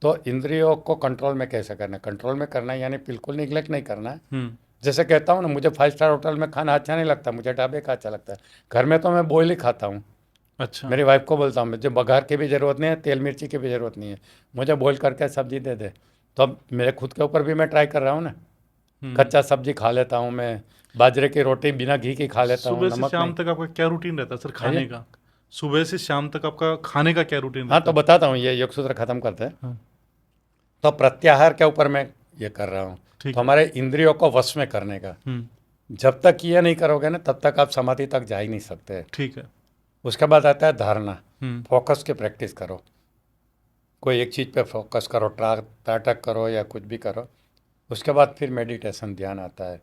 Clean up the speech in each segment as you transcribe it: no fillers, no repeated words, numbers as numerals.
तो इंद्रियों को कंट्रोल में कैसे करना है? कंट्रोल में करना है यानी बिल्कुल निगलेक्ट नहीं करना है। जैसे कहता हूँ ना, मुझे 5 स्टार होटल में खाना अच्छा नहीं लगता, मुझे ढाबे का अच्छा लगता है। घर में तो मैं बॉयल ही खाता हूँ। अच्छा। मेरी वाइफ को बोलता हूँ, मुझे बघार की भी ज़रूरत नहीं है, तेल मिर्ची की भी ज़रूरत नहीं है, मुझे बॉईल करके सब्जी दे दे। तो अब मेरे खुद के ऊपर भी मैं ट्राई कर रहा हूँ ना। हम्म। कच्चा सब्जी खा लेता हूँ मैं, बाजरे की रोटी बिना घी की खा लेता हूँ, सुबह से नमक शाम नहीं। तक आपका क्या रूटीन रहता है सर है खाने ये। का? सुबह से शाम तक आपका खाने का क्या रूटीन हाँ, रहता तो है? बताता हूँ, ये योग सूत्र खत्म करते हैं। हाँ। तो प्रत्याहार के ऊपर मैं ये कर रहा हूँ। तो ठीक है। हमारे इंद्रियों को वश में करने का। हम्म। जब तक ये नहीं करोगे ना, तब तक आप समाधि तक जा ही नहीं सकते। ठीक है। उसके बाद आता है धारणा। हम्म। फोकस की प्रैक्टिस करो, कोई एक चीज़ पे फोकस करो, त्राटक करो या कुछ भी करो। उसके बाद फिर मेडिटेशन, ध्यान आता है।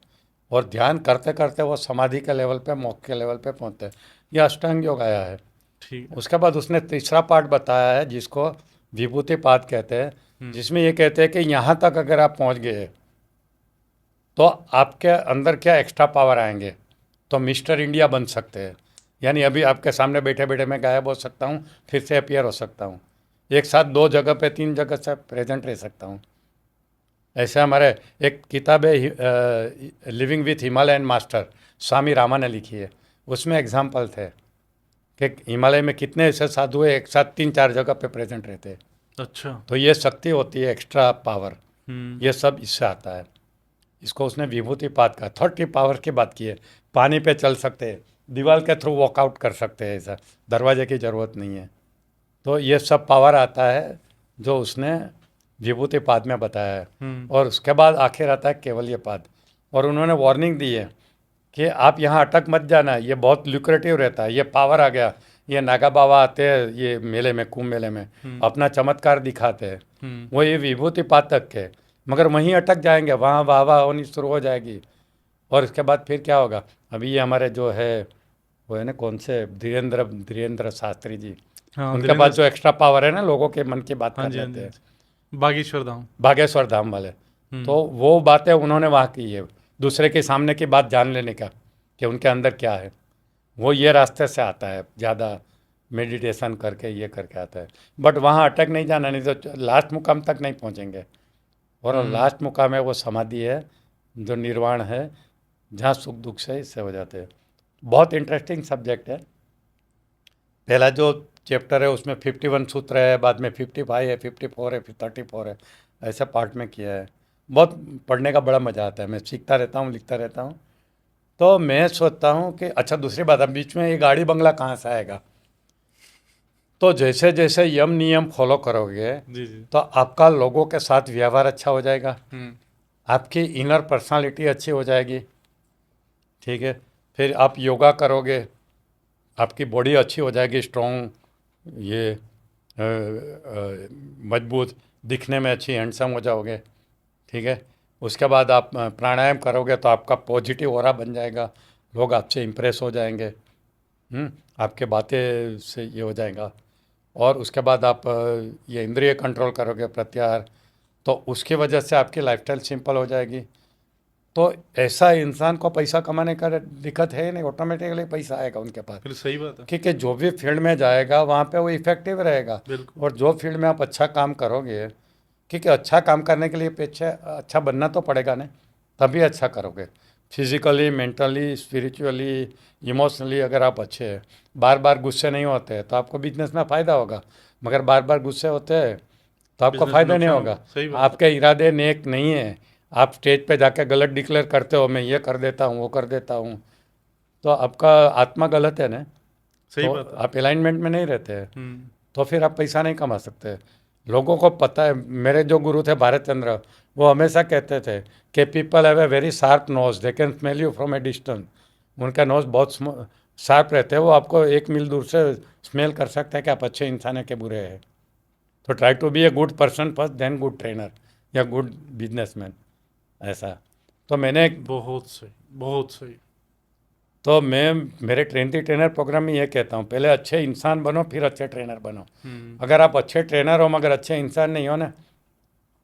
और ध्यान करते करते वो समाधि के लेवल पे, मोक्ष के लेवल पे पहुंचते हैं। ये अष्टांग योग आया है। ठीक है। उसके बाद उसने तीसरा पार्ट बताया है, जिसको विभूति पाद कहते हैं। हम्म। जिसमें ये कहते हैं कि यहाँ तक अगर आप पहुँच गए तो आपके अंदर क्या एक्स्ट्रा पावर आएंगे, तो मिस्टर इंडिया बन सकते हैं। यानी अभी आपके सामने बैठे बैठे मैं गायब हो सकता हूँ, फिर से अपियर हो सकता हूँ, एक साथ 2 जगह पे 3 जगह से प्रेजेंट रह सकता हूँ। ऐसे हमारे एक किताब है, लिविंग विथ हिमालयन मास्टर, स्वामी रामा ने लिखी है। उसमें एग्जाम्पल थे कि हिमालय में कितने ऐसे साधु है, एक साथ 3-4 जगह पे प्रेजेंट रहते हैं। अच्छा। तो ये शक्ति होती है, एक्स्ट्रा पावर। हम्म। ये सब इससे आता है। इसको उसने विभूतिपात का 30 पावर की बात की है। पानी पे चल सकते हैं, दीवार के थ्रू वॉकआउट कर सकते हैं, ऐसा दरवाजे की ज़रूरत नहीं है। तो ये सब पावर आता है जो उसने विभूतिपाद में बताया है। हम्म। और उसके बाद आखिर आता है केवल्य पाद। और उन्होंने वार्निंग दी है कि आप यहाँ अटक मत जाना, ये बहुत ल्यूक्रेटिव रहता है, ये पावर आ गया, ये नागा बाबा आते हैं ये मेले में, कुंभ मेले में हम्म। अपना चमत्कार दिखाते हैं। हम्म। वो ये विभूति पातक के, मगर वहीं अटक जाएंगे, वहाँ वाह वाह होनी शुरू हो जाएगी। और इसके बाद फिर क्या होगा? अभी ये हमारे जो है, वो है ना, कौन से, धीरेन्द्र धीरेन्द्र शास्त्री जी, हाँ, उनके धीरेन्द्र पास जो एक्स्ट्रा पावर है ना, लोगों के मन की बात हाँ कर जी, हाँ जी, लेते हाँ हैं, जी। बागेश्वर धाम। बागेश्वर धाम वाले। हम्म। तो वो बातें उन्होंने वहाँ की है, दूसरे के सामने की बात जान लेने का, कि उनके अंदर क्या है। वो ये रास्ते से आता है, ज़्यादा मेडिटेशन करके ये करके आता है। बट वहाँ अटक नहीं जाना, नहीं तो लास्ट मुकाम तक नहीं पहुँचेंगे। और हम्म। लास्ट मुकाम है वो समाधि है, जो निर्वाण है, जहाँ सुख दुख से इससे हो जाते हैं। बहुत इंटरेस्टिंग सब्जेक्ट है। पहला जो चैप्टर है उसमें 51 सूत्र है, बाद में 55 है, 54 है, फिर 34 है। ऐसे पार्ट में किया है। बहुत पढ़ने का बड़ा मज़ा आता है, मैं सीखता रहता हूँ, लिखता रहता हूँ। तो मैं सोचता हूँ कि अच्छा, दूसरी बात, अब बीच में ये गाड़ी बंगला कहाँ से आएगा? तो जैसे जैसे यम नियम फॉलो करोगे, जी, जी। तो आपका लोगों के साथ व्यवहार अच्छा हो जाएगा, हम्म। आपकी इनर पर्सनालिटी अच्छी हो जाएगी। ठीक है। फिर आप योगा करोगे, आपकी बॉडी अच्छी हो जाएगी, स्ट्रॉन्ग, ये मजबूत, दिखने में अच्छी, हैंडसम हो जाओगे। ठीक है। उसके बाद आप प्राणायाम करोगे तो आपका पॉजिटिव ऑरा बन जाएगा, लोग आपसे इम्प्रेस हो जाएंगे। आपके बातें से ये हो जाएगा। और उसके बाद आप ये इंद्रिय कंट्रोल करोगे, प्रत्याहार, तो उसकी वजह से आपकी लाइफस्टाइल सिंपल हो जाएगी। तो ऐसा इंसान को पैसा कमाने का दिक्कत है ही नहीं, ऑटोमेटिकली पैसा आएगा उनके पास। फिर सही बात है। क्योंकि जो भी फील्ड में जाएगा वहाँ पे वो इफेक्टिव रहेगा। बिल्कुल। और जो फील्ड में आप अच्छा काम करोगे, क्योंकि अच्छा काम करने के लिए पीछे अच्छा बनना तो पड़ेगा ना, तभी अच्छा करोगे। फिजिकली, मेंटली, स्पिरिचुअली, इमोशनली अगर आप अच्छे हैं, बार बार गुस्से नहीं होते हैं, तो आपको बिजनेस में फ़ायदा होगा। मगर बार बार गुस्से होते हैं तो आपको बिजनेस में फ़ायदा नहीं नुकसान होगा। होगा, सही बात है। आपके इरादे नेक नहीं है, आप स्टेज पे जाके गलत डिक्लेयर करते हो, मैं ये कर देता हूँ, वो कर देता हूँ, तो आपका आत्मा गलत है ना। सही तो बात है। आप अलाइनमेंट में नहीं रहते हैं, हम्म। तो फिर आप पैसा नहीं कमा सकते। लोगों को पता है, मेरे जो गुरु थे भारत चंद्र, वो हमेशा कहते थे कि people have a very sharp nose, they can smell you from a distance. उनका नोज बहुत शार्प रहते हैं, वो आपको 1 मील दूर से स्मेल कर सकते हैं कि आप अच्छे इंसान है कि बुरे हैं। तो try to be a good person first, then good trainer या गुड बिजनेसमैन, ऐसा। तो मैंने, बहुत सही, बहुत सही। तो मैं मेरे ट्रेन दी ट्रेनर प्रोग्राम में ये कहता हूँ, पहले अच्छे इंसान बनो, फिर अच्छे ट्रेनर बनो। हम्म। अगर आप अच्छे ट्रेनर हो मगर अच्छे इंसान नहीं हो ना,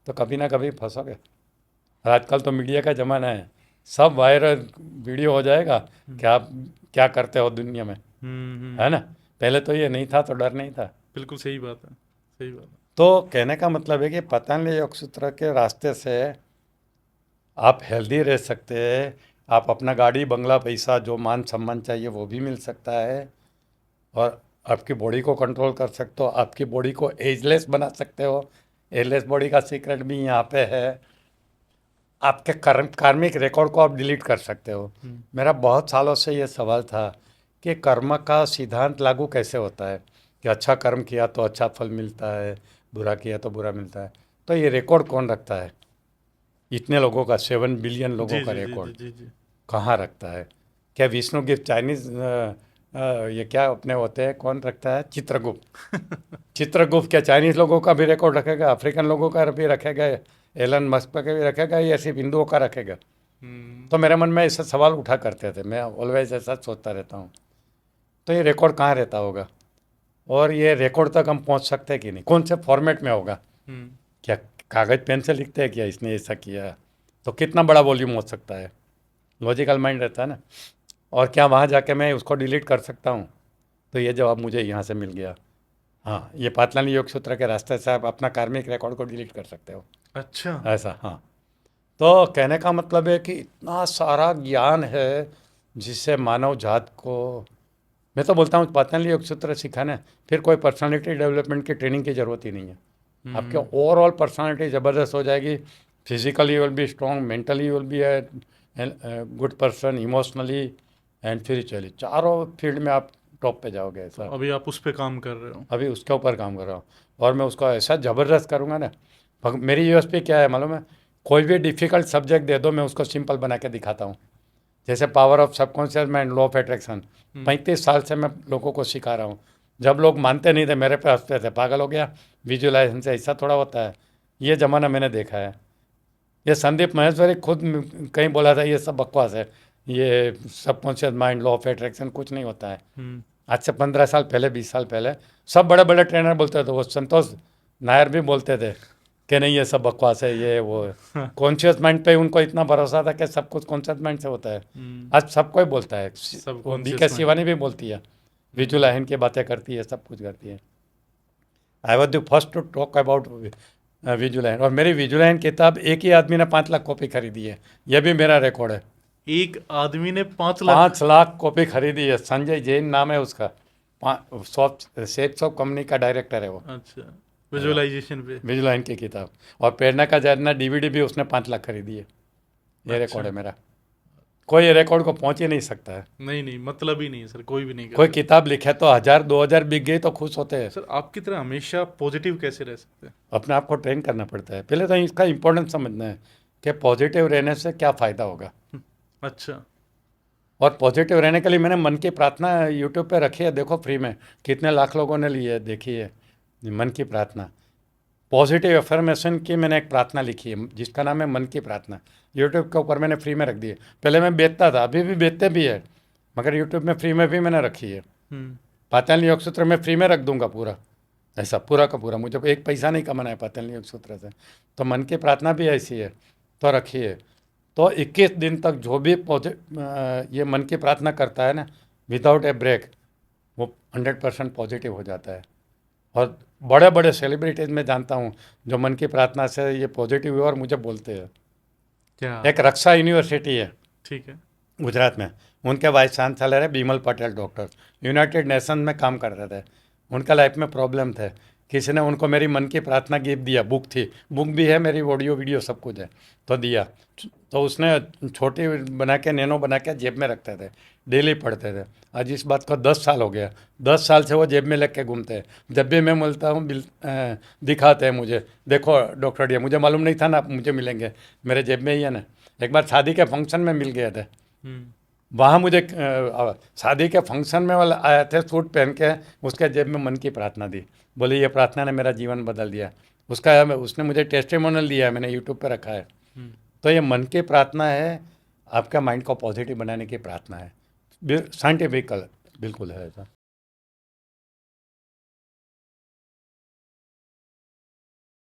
तो कभी ना कभी फंसोगे। और आजकल तो मीडिया का ज़माना है, सब वायरल वीडियो हो जाएगा हम्म। कि आप क्या करते हो दुनिया में, हम्म। है ना। पहले तो ये नहीं था, तो डर नहीं था। बिल्कुल सही बात है। सही बात है। तो कहने का मतलब है कि पतंजलि योग सूत्र के रास्ते से आप हेल्दी रह सकते हैं, आप अपना गाड़ी बंगला पैसा जो मान सम्मान चाहिए वो भी मिल सकता है, और आपकी बॉडी को कंट्रोल कर सकते हो, आपकी बॉडी को एजलेस बना सकते हो। एजलेस बॉडी का सीक्रेट भी यहाँ पे है। आपके कार्मिक रिकॉर्ड को आप डिलीट कर सकते हो। मेरा बहुत सालों से ये सवाल था कि कर्म का सिद्धांत लागू कैसे होता है, कि अच्छा कर्म किया तो अच्छा फल मिलता है, बुरा किया तो बुरा मिलता है। तो ये रिकॉर्ड कौन रखता है? इतने लोगों का, 7 बिलियन लोगों जी का जी जी रिकॉर्ड जी जी जी। कहाँ रखता है? क्या विष्णु गिफ्ट चाइनीज ये क्या अपने होते हैं, कौन रखता है? चित्रगुप्त। चित्रगुप्त क्या चाइनीज लोगों का भी रिकॉर्ड रखेगा? अफ्रीकन लोगों का भी रखेगा? एलन मस्क का भी रखेगा, या सिर्फ हिंदुओं का रखेगा? तो मेरे मन में ऐसे सवाल उठा करते थे, मैं ऑलवेज ऐसा सोचता रहता हूँ। तो ये रिकॉर्ड कहाँ रहता होगा, और ये रिकॉर्ड तक हम पहुँच सकते हैं कि नहीं? कौन से फॉर्मेट में होगा? क्या कागज़ पेन से लिखते हैं क्या इसने ऐसा किया? तो कितना बड़ा वॉल्यूम हो सकता है? लॉजिकल माइंड रहता है ना। और क्या वहाँ जाके मैं उसको डिलीट कर सकता हूँ? तो ये जवाब मुझे यहाँ से मिल गया। हाँ, ये पातंजलि योग सूत्र के रास्ते से आप अपना कार्मिक रिकॉर्ड को डिलीट कर सकते हो, अच्छा। ऐसा। हाँ, तो कहने का मतलब है कि इतना सारा ज्ञान है जिससे मानव जात को, मैं तो बोलता हूँ पतंजलि योग सूत्र सिखाने फिर कोई पर्सनालिटी डेवलपमेंट की ट्रेनिंग की ज़रूरत ही नहीं है। आपके ओवरऑल पर्सनालिटी ज़बरदस्त हो जाएगी। Physically you will be strong, mentally you will be a good person, emotionally and spiritually, चारों फील्ड में आप टॉप पे जाओगे, तो ऐसा। अभी आप उस पे काम कर रहे हो? अभी उसके ऊपर काम कर रहा हूँ, और मैं उसको ऐसा ज़बरदस्त करूँगा ना। मेरी यूएसपी क्या है मालूम है? कोई भी डिफ़िकल्ट सब्जेक्ट दे दो, मैं उसको सिंपल बना के दिखाता हूँ। जैसे power of subconscious mind, law of attraction, 35 साल से मैं लोगों को सिखा रहा हूँ। जब लोग मानते नहीं थे, मेरे पे हंसते थे, पागल हो गया, विजुअलाइजेशन से ऐसा थोड़ा होता है। ये ज़माना मैंने देखा है। ये संदीप महेश्वरी खुद कहीं बोला था ये सब बकवास है, ये subconscious mind, law of attraction कुछ नहीं होता है। आज से 15 साल पहले, 20 साल पहले सब बड़े बड़े ट्रेनर बोलते थे, वो संतोष नायर भी बोलते थे कि नहीं ये सब बकवास है, ये वो है। कॉन्शियस माइंड पे उनको इतना भरोसा था कि सब कुछ कॉन्शियस माइंड से होता है। आज सब कोई बोलता है, सब वो बी conscious के mind। शिवानी भी बोलती है, विजुअलाइजेशन की बातें करती है, सब कुछ करती है। I was the first to talk about visualisation, और मेरी विजुअलाइजेशन किताब एक ही आदमी ने 5 लाख कॉपी खरीदी है, यह भी मेरा रिकॉर्ड है। एक आदमी ने 5 लाख? 5 लाख कॉपी खरीदी है। संजय जैन नाम है उसका, सेप्स ऑफ कंपनी का डायरेक्टर है वो। अच्छा, विजुअलाइजेशन पे। विजुलाइन की किताब, और प्रेरणा का जरना डीवीडी भी उसने 5 लाख खरीदी है। ये अच्छा। रिकॉर्ड है मेरा। कोई ये रिकॉर्ड को पहुंच ही नहीं सकता है। नहीं नहीं, मतलब ही नहीं है सर, कोई भी नहीं कर कोई सकता। किताब लिखे तो 1000 2000 बिक गई तो खुश होते हैं। सर आपकी तरह हमेशा पॉजिटिव कैसे रह सकते हैं? अपने आप को ट्रेन करना पड़ता है। पहले तो इसका इंपॉर्टेंस समझना है कि पॉजिटिव रहने से क्या फ़ायदा होगा। अच्छा। और पॉजिटिव रहने के लिए मैंने मन की प्रार्थना यूट्यूब पे रखी है, देखो फ्री में, कितने लाख लोगों ने ली है, देखी है। मन की प्रार्थना, पॉजिटिव अफर्मेशन की मैंने एक प्रार्थना लिखी है जिसका नाम है मन की प्रार्थना। यूट्यूब के ऊपर मैंने फ्री में रख दी है। पहले मैं बेचता था, अभी भी बेचते भी है, मगर यूट्यूब में फ्री में भी मैंने रखी है। पातंजलि योग सूत्र में फ्री में रख दूंगा पूरा, ऐसा पूरा का पूरा। मुझे एक पैसा नहीं कमाना है पातंजलि योग सूत्र से। तो मन की प्रार्थना भी ऐसी है, तो रखिए। तो 21 दिन तक जो भी ये मन की प्रार्थना करता है ना, विदाउट ए ब्रेक, वो 100% पॉजिटिव हो जाता है। और बड़े बड़े सेलिब्रिटीज मैं जानता हूँ जो मन की प्रार्थना से ये पॉजिटिव हुए और मुझे बोलते हैं। क्या? एक रक्षा यूनिवर्सिटी है ठीक है। गुजरात में, उनके वाइस चांसलर है Bimal Patel doctor, United nation में काम करते थे। उनका लाइफ में प्रॉब्लम थे, किसी ने उनको मेरी मन की प्रार्थना गिफ्ट दिया, बुक थी, बुक भी है मेरी, ऑडियो वीडियो सब कुछ है, तो दिया। तो उसने छोटी बना के, नैनो बना के जेब में रखते थे, डेली पढ़ते थे। आज इस बात को 10 साल हो गया, 10 साल से वो जेब में लेके के घूमते हैं। जब भी मैं मिलता हूँ दिखाते हैं मुझे, देखो डॉक्टर डी, मुझे मालूम नहीं था ना आप मुझे मिलेंगे, मेरे जेब में ही है ना। एक बार शादी के फंक्शन में मिल गए थे, वहाँ मुझे शादी के फंक्शन में वाले आए थे सूट पहन के, उसके जेब में मन की प्रार्थना दी, बोले ये प्रार्थना ने मेरा जीवन बदल दिया। उसने मुझे टेस्टिमोनियल दिया है, मैंने यूट्यूब पे रखा है। तो ये मन की प्रार्थना है, आपका माइंड को पॉजिटिव बनाने की प्रार्थना है, साइंटिफिकल बिल्कुल है ऐसा।